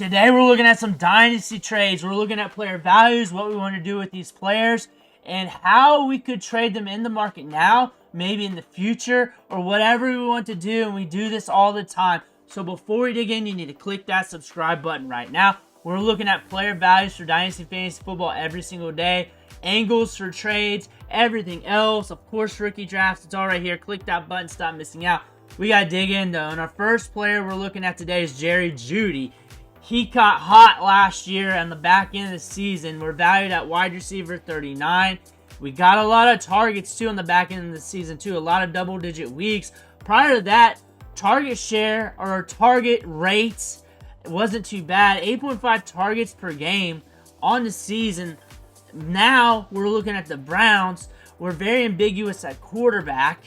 Today we're looking at some dynasty trades. We're looking at player values, what we want to do with these players, and how we could trade them in the market now, maybe in the future, or whatever we want to do, and we do this all the time. So before we dig in, you need to click that subscribe button right now. We're looking at player values for Dynasty Fantasy Football every single day, angles for trades, everything else. Of course, rookie drafts, it's all right here. Click that button, stop missing out. We got to dig in, though. And our first player we're looking at today is Jerry Jeudy. He caught hot last year on the back end of the season. We're valued at wide receiver 39. We got a lot of targets, too, on the back end of the season, too. A lot of double-digit weeks. Prior to that, target share or target rates wasn't too bad. 8.5 targets per game on the season. Now, we're looking at the Browns. We're very ambiguous at quarterback.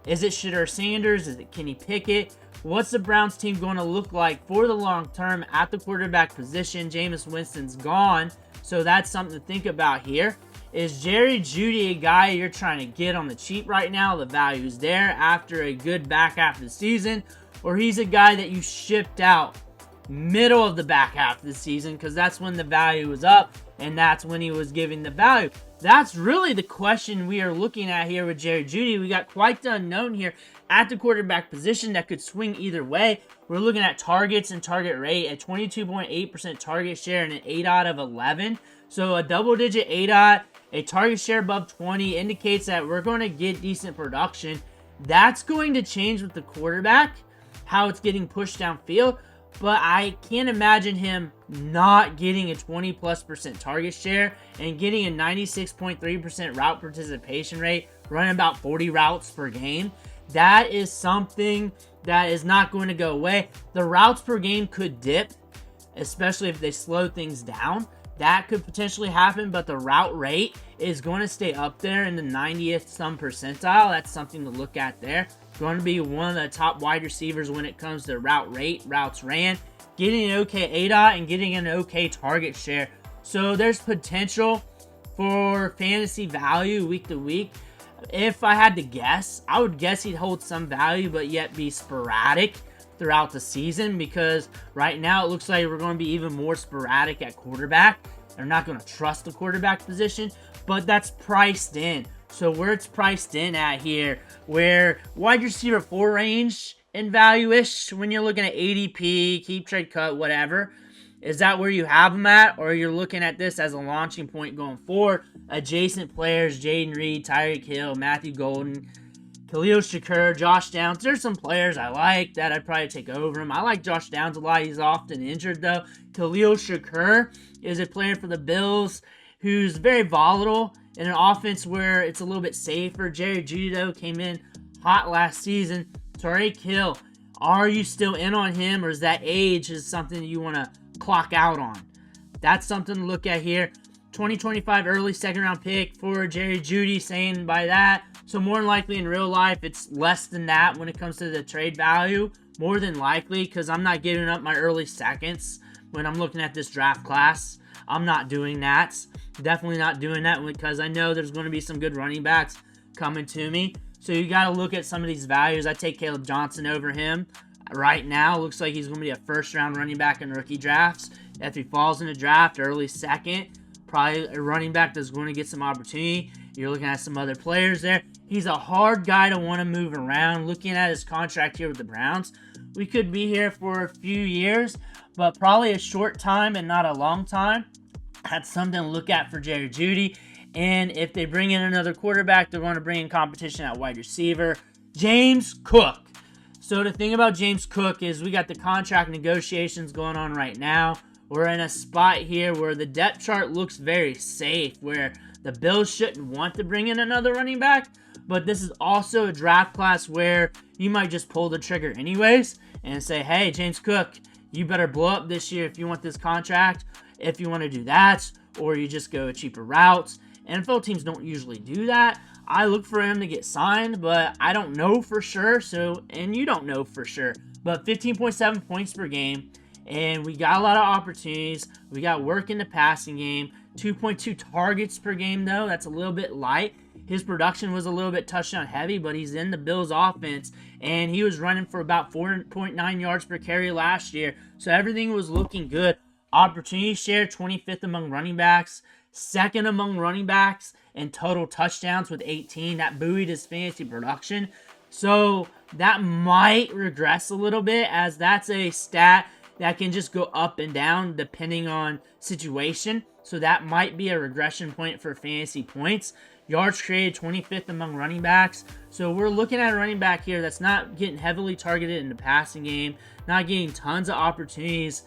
Is it Shedeur Sanders? Is it Kenny Pickett? What's the Browns team going to look like for the long term at the quarterback position? Jameis Winston's gone, so that's something to think about here. Is Jerry Jeudy a guy you're trying to get on the cheap right now? The value's there after a good back half of the season. Or he's a guy that you shipped out middle of the back half of the season because that's when the value was up and that's when he was giving the value. That's really the question we are looking at here with Jerry Jeudy. We got quite the unknown here at the quarterback position that could swing either way. We're looking at targets and target rate, a 22.8% target share and an 8 out of 11. So a double-digit 8 out, a target share above 20 indicates that we're going to get decent production. That's going to change with the quarterback, how it's getting pushed downfield. But I can't imagine him not getting a 20+% target share and getting a 96.3% route participation rate, running about 40 routes per game. That is something that is not going to go away. The routes per game could dip, especially if they slow things down. That could potentially happen, but the route rate is going to stay up there in the 90th some percentile. That's something to look at there. Going to be one of the top wide receivers when it comes to route rate, routes ran, getting an okay ADOT, and getting an okay target share. So there's potential for fantasy value week to week. If I had to guess, I would guess he'd hold some value, but yet be sporadic throughout the season, because right now it looks like we're going to be even more sporadic at quarterback. They're not going to trust the quarterback position, but that's priced in. So where it's priced in at here, where wide receiver 4 range in value-ish, when you're looking at ADP, keep, trade, cut, whatever, is that where you have them at? Or you're looking at this as a launching point going forward? Adjacent players, Jaden Reed, Tyreek Hill, Matthew Golden, Khalil Shakur, Josh Downs. There's some players I like that I'd probably take over him. I like Josh Downs a lot. He's often injured, though. Khalil Shakur is a player for the Bills who's very volatile in an offense where it's a little bit safer. Jerry Jeudy, though, came in hot last season. Tyreek Hill, are you still in on him, or is that age is something you want to clock out on? That's something to look at here. 2025 early second-round pick for Jerry Jeudy, saying by that. So more than likely in real life, it's less than that when it comes to the trade value. More than likely, because I'm not giving up my early seconds when I'm looking at this draft class. I'm not doing that. Definitely not doing that because I know there's going to be some good running backs coming to me. So you got to look at some of these values. I take Caleb Johnson over him right now. Looks like he's going to be a first-round running back in rookie drafts. If he falls in the draft early second, probably a running back that's going to get some opportunity. You're looking at some other players there. He's a hard guy to want to move around. Looking at his contract here with the Browns, we could be here for a few years, but probably a short time and not a long time. That's something to look at for Jerry Jeudy. And if they bring in another quarterback, they're going to bring in competition at wide receiver. James Cook. So the thing about James Cook is we got the contract negotiations going on right now. We're in a spot here where the depth chart looks very safe, where the Bills shouldn't want to bring in another running back, but this is also a draft class where you might just pull the trigger anyways and say, hey, James Cook, you better blow up this year if you want this contract, if you want to do that, or you just go a cheaper route. NFL teams don't usually do that. I look for him to get signed, but I don't know for sure, and you don't know for sure. But 15.7 points per game, and we got a lot of opportunities. We got work in the passing game. 2.2 targets per game, though. That's a little bit light. his production was a little bit touchdown heavy, but he's in the Bills offense, and he was running for about 4.9 yards per carry last year, so everything was looking good. Opportunity share, 25th among running backs, second among running backs, and total touchdowns with 18. That buoyed his fantasy production. So that might regress a little bit, as that's a stat that can just go up and down depending on situation. So that might be a regression point for fantasy points. Yards created, 25th among running backs. So we're looking at a running back here that's not getting heavily targeted in the passing game, not getting tons of opportunities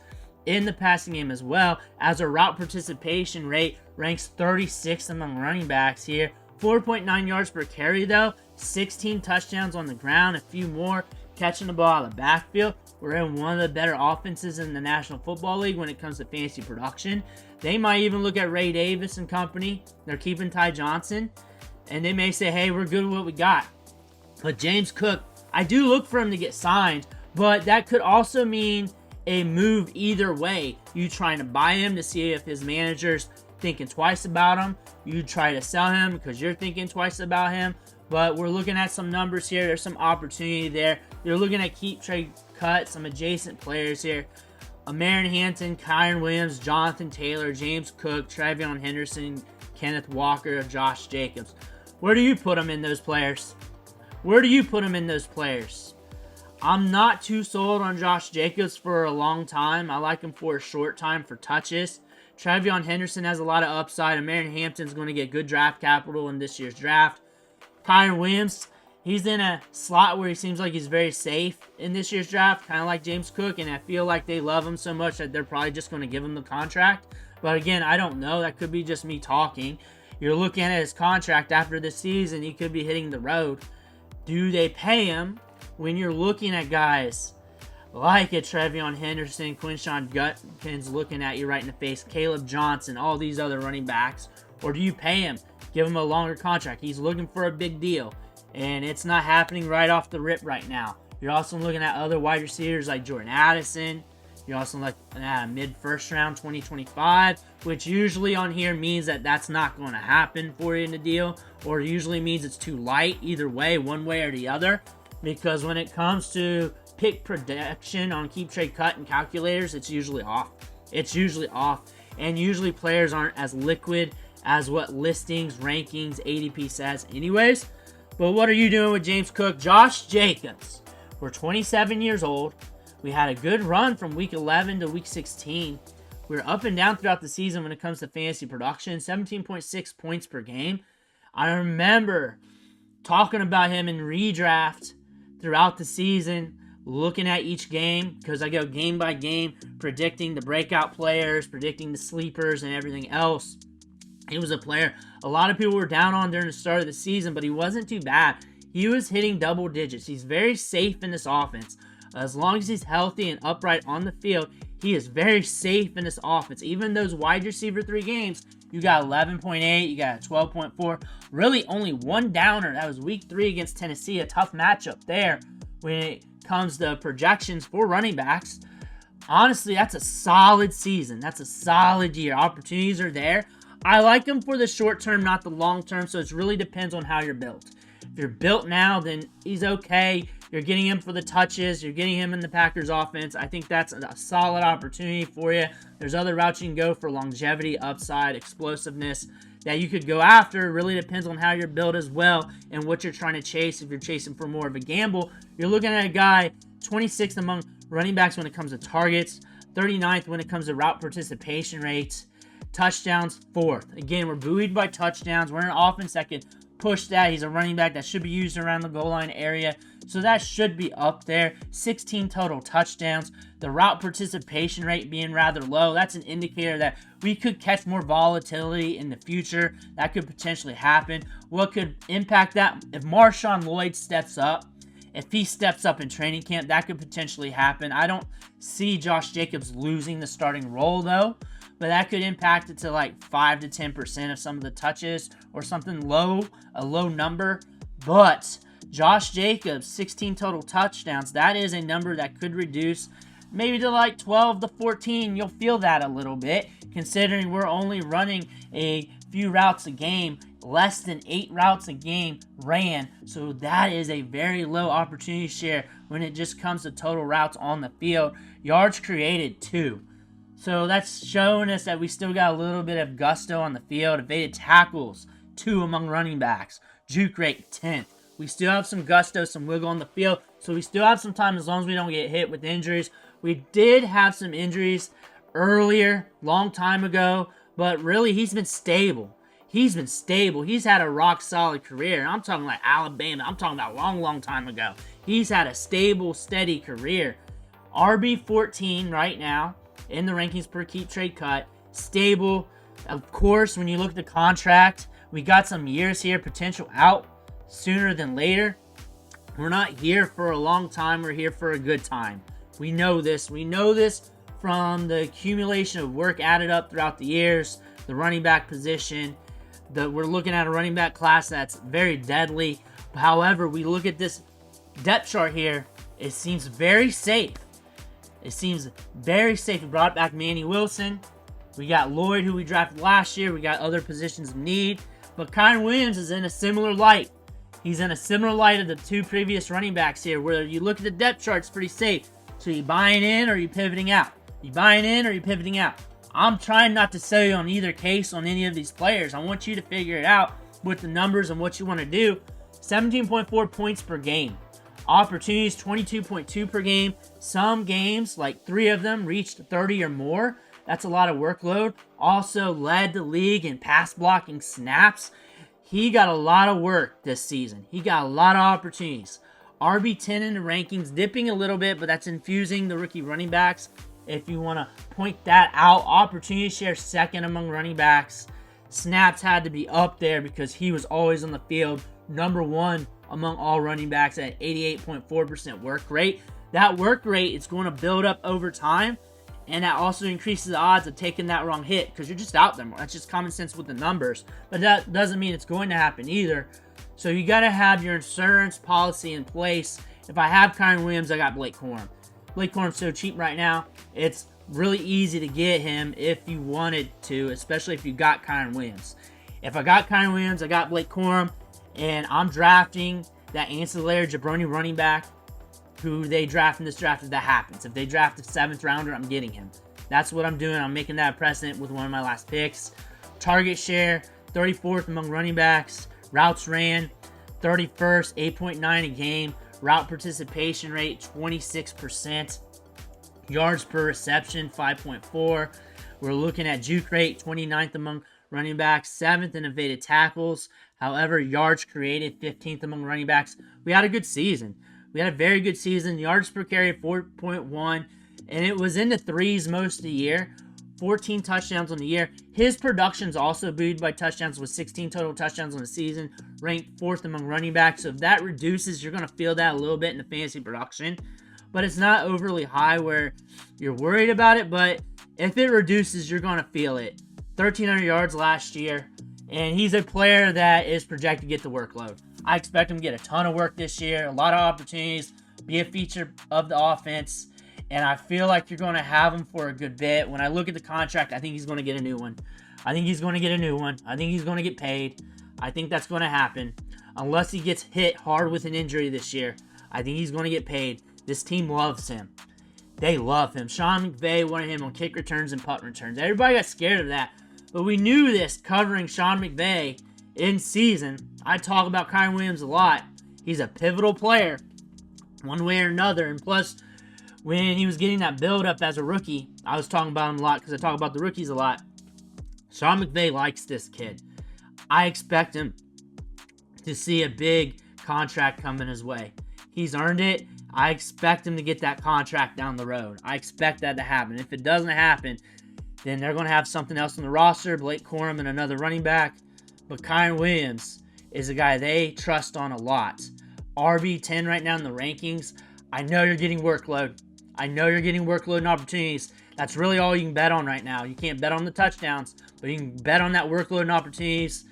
in the passing game as well, as a route participation rate ranks 36th among running backs here. 4.9 yards per carry though, 16 touchdowns on the ground, a few more catching the ball out of the backfield. We're in one of the better offenses in the National Football League when it comes to fantasy production. They might even look at Ray Davis and company. They're keeping Ty Johnson, and they may say, hey, we're good with what we got. But James Cook, I do look for him to get signed, but that could also mean a move either way. You trying to buy him to see if his manager's thinking twice about him. You try to sell him because you're thinking twice about him. But we're looking at some numbers here. There's some opportunity there. You're looking at keep trade cut, some adjacent players here. Marin Hampton, Kyron Williams, Jonathan Taylor, James Cook, Travion Henderson, Kenneth Walker, Josh Jacobs. Where do you put them in those players? Where do you put them in those players? I'm not too sold on Josh Jacobs for a long time. I like him for a short time for touches. Travion Henderson has a lot of upside, and Marin Hampton's going to get good draft capital in this year's draft. Kyron Williams, he's in a slot where he seems like he's very safe in this year's draft, kind of like James Cook, and I feel like they love him so much that they're probably just going to give him the contract. But again, I don't know. That could be just me talking. You're looking at his contract after this season. He could be hitting the road. Do they pay him when you're looking at guys like a Travion Henderson, Quinshawn Judkins looking at you right in the face, Caleb Johnson, all these other running backs? Or do you pay him? Give him a longer contract. He's looking for a big deal, and it's not happening right off the rip right now. You're also looking at other wide receivers like Jordan Addison. You're also looking at a mid-first round 2025, which usually on here means that that's not going to happen for you in the deal, or usually means it's too light either way, one way or the other. Because when it comes to pick prediction on keep trade cut and calculators, it's usually off. It's usually off, and usually players aren't as liquid as what listings, rankings, ADP says anyways. But what are you doing with James Cook? Josh Jacobs. We're 27 years old. We had a good run from week 11 to week 16. We're up and down throughout the season when it comes to fantasy production, 17.6 points per game. I remember talking about him in redraft throughout the season, looking at each game, because I go game by game, predicting the breakout players, predicting the sleepers, and everything else. He was a player a lot of people were down on during the start of the season, but he wasn't too bad. He was hitting double digits. He's very safe in this offense. As long as he's healthy and upright on the field, he is very safe in this offense. Even those wide receiver 3 games, you got 11.8, you got 12.4. Really only one downer. That was week 3 against Tennessee, a tough matchup there when it comes to projections for running backs. Honestly, that's a solid season. That's a solid year. Opportunities are there. I like him for the short term, not the long term, so it really depends on how you're built. If you're built now, then he's okay. You're getting him for the touches. You're getting him in the Packers offense. I think that's a solid opportunity for you. There's other routes you can go for longevity, upside, explosiveness that you could go after. It really depends on how you're built as well and what you're trying to chase. If you're chasing for more of a gamble, you're looking at a guy 26th among running backs when it comes to targets, 39th when it comes to route participation rates, touchdowns 4th. Again, we're buoyed by touchdowns. We're in an offense that can push that. He's a running back that should be used around the goal line area, so that should be up there. 16 total touchdowns. The route participation rate being rather low, that's an indicator that we could catch more volatility in the future. That could potentially happen. What could impact that? If Marshawn Lloyd steps up, if he steps up in training camp, that could potentially happen. I don't see Josh Jacobs losing the starting role though, but that could impact it to like 5 to 10% of some of the touches or something low, a low number. But Josh Jacobs, 16 total touchdowns, that is a number that could reduce maybe to like 12 to 14. You'll feel that a little bit considering we're only running a few routes a game, less than 8 routes a game ran. So that is a very low opportunity share when it just comes to total routes on the field. Yards created 2. So that's showing us that we still got a little bit of gusto on the field. Evaded tackles, 2 among running backs. Juke rate, 10th. We still have some gusto, some wiggle on the field. So we still have some time as long as we don't get hit with injuries. We did have some injuries earlier, long time ago. But really, he's been stable. He's been stable. He's had a rock-solid career. I'm talking like Alabama. I'm talking about long time ago. He's had a stable, steady career. RB14 right now in the rankings per keep trade cut. Stable. Of course, when you look at the contract, we got some years here, potential out sooner than later. We're not here for a long time. We're here for a good time. We know this. We know this from the accumulation of work added up throughout the years, the running back position. We're looking at a running back class that's very deadly. However, we look at this depth chart here. It seems very safe. It seems very safe. We brought back Manny Wilson. We got Lloyd, who we drafted last year. We got other positions of need. But Kyren Williams is in a similar light. He's in a similar light of the 2 previous running backs here, where you look at the depth chart, it's pretty safe. So you buying in or you pivoting out? You buying in or you pivoting out? I'm trying not to sell you on either case on any of these players. I want you to figure it out with the numbers and what you want to do. 17.4 points per game. Opportunities, 22.2 per game. Some games, like 3 of them, reached 30 or more. That's a lot of workload. Also led the league in pass blocking snaps. He got a lot of work this season. He got a lot of opportunities. RB10 in the rankings, dipping a little bit, but that's infusing the rookie running backs. If you want to point that out, opportunity share 2nd among running backs. Snaps had to be up there because he was always on the field. Number 1 among all running backs at 88.4% work rate. That work rate is going to build up over time, and that also increases the odds of taking that wrong hit because you're just out there more. That's just common sense with the numbers, but that doesn't mean it's going to happen either. So you got to have your insurance policy in place. If I have Kyren Williams, I got Blake Corum. Blake Corum's so cheap right now. It's really easy to get him if you wanted to, especially if you got Kyren Williams. If I got Kyren Williams, I got Blake Corum, and I'm drafting that ancillary jabroni running back who they draft in this draft if that happens. If they draft a 7th rounder, I'm getting him. That's what I'm doing. I'm making that a precedent with one of my last picks. Target share, 34th among running backs. Routes ran, 31st, 8.9 a game. Route participation rate, 26%. Yards per reception, 5.4. We're looking at juke rate, 29th among running backs, 7th in evaded tackles. However, yards created, 15th among running backs. We had a good season. We had a very good season. Yards per carry, 4.1. And it was in the 3s most of the year. 14 touchdowns on the year. His production's also buoyed by touchdowns with 16 total touchdowns on the season, ranked 4th among running backs. So if that reduces, you're going to feel that a little bit in the fantasy production. But it's not overly high where you're worried about it. But if it reduces, you're going to feel it. 1,300 yards last year. And he's a player that is projected to get the workload. I expect him to get a ton of work this year. A lot of opportunities. Be a feature of the offense. And I feel like you're going to have him for a good bit. When I look at the contract, I think he's going to get a new one. I think he's going to get a new one. I think he's going to get paid. I think that's going to happen. Unless he gets hit hard with an injury this year, I think he's going to get paid. This team loves him. They love him. Sean McVay wanted him on kick returns and punt returns. Everybody got scared of that. But we knew this covering Sean McVay in season. I talk about Kyren Williams a lot. He's a pivotal player one way or another. And plus, when he was getting that build-up as a rookie, I was talking about him a lot because I talk about the rookies a lot. Sean McVay likes this kid. I expect him to see a big contract coming his way. He's earned it. I expect him to get that contract down the road. I expect that to happen. If it doesn't happen, then they're going to have something else on the roster, Blake Corum and another running back. But Kyren Williams is a guy they trust on a lot. RB10 right now in the rankings. I know you're getting workload. I know you're getting workload and opportunities. That's really all you can bet on right now. You can't bet on the touchdowns, but you can bet on that workload and opportunities.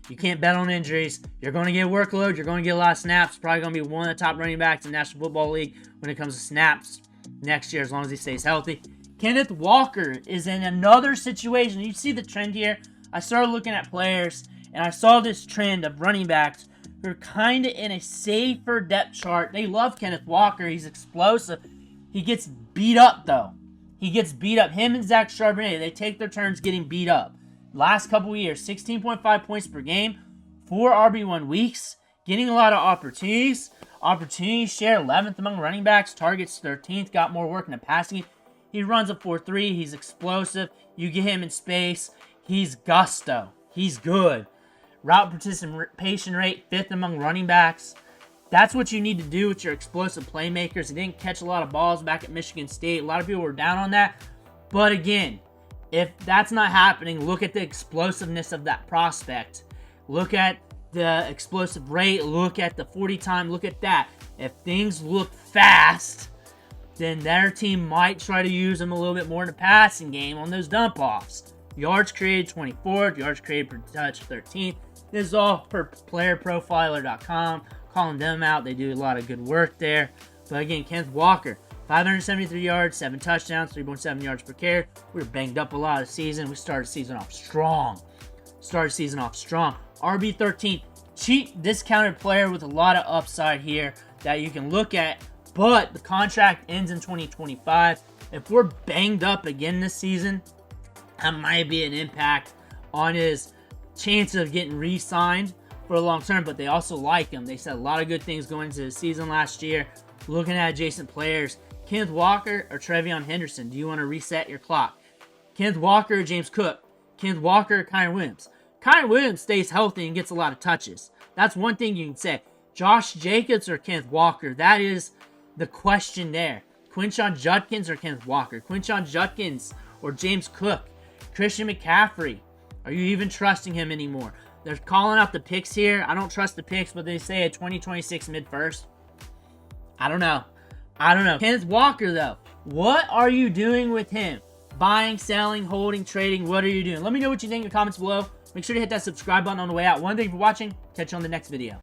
You can't bet on injuries. You're going to get workload. You're going to get a lot of snaps. Probably going to be one of the top running backs in the National Football League when it comes to snaps next year as long as he stays healthy. Kenneth Walker is in another situation. You see the trend here? I started looking at players, and I saw this trend of running backs who are kind of in a safer depth chart. They love Kenneth Walker. He's explosive. He gets beat up, though. He gets beat up. Him and Zach Charbonnet, they take their turns getting beat up. Last couple of years, 16.5 points per game, 4 RB1 weeks, getting a lot of opportunities. Opportunity share, 11th among running backs, targets 13th, got more work in the passing game. He runs a 4.3, he's explosive. You get him in space, he's gusto. He's good. Route participation rate, 5th among running backs. That's what you need to do with your explosive playmakers. He didn't catch a lot of balls back at Michigan State. A lot of people were down on that. But again, if that's not happening, look at the explosiveness of that prospect. Look at the explosive rate. Look at the 40 time. Look at that. If things look fast, then their team might try to use him a little bit more in the passing game on those dump-offs. Yards created 24th. Yards created per touch 13th. This is all per playerprofiler.com. Calling them out. They do a lot of good work there. But again, Kenneth Walker, 573 yards, 7 touchdowns, 3.7 yards per carry. We were banged up a lot of the season. We started the season off strong. RB13, cheap discounted player with a lot of upside here that you can look at. But the contract ends in 2025. If we're banged up again this season, that might be an impact on his chance of getting re-signed for a long term, but they also like him. They said a lot of good things going into the season last year. Looking at adjacent players, Kenneth Walker or Trevion Henderson, do you want to reset your clock? Kenneth Walker or James Cook? Kenneth Walker or Kyren Williams? Kyren Williams stays healthy and gets a lot of touches. That's one thing you can say. Josh Jacobs or Kenneth Walker? That is the question there. Quinshon Judkins or Kenneth Walker? Quinshon Judkins or James Cook? Christian McCaffrey? Are you even trusting him anymore? They're calling out the picks here. I don't trust the picks, but they say a 2026 mid-first. I don't know. Kenneth Walker, though. What are you doing with him? Buying, selling, holding, trading. What are you doing? Let me know what you think in the comments below. Make sure to hit that subscribe button on the way out. Thank you for watching. Catch you on the next video.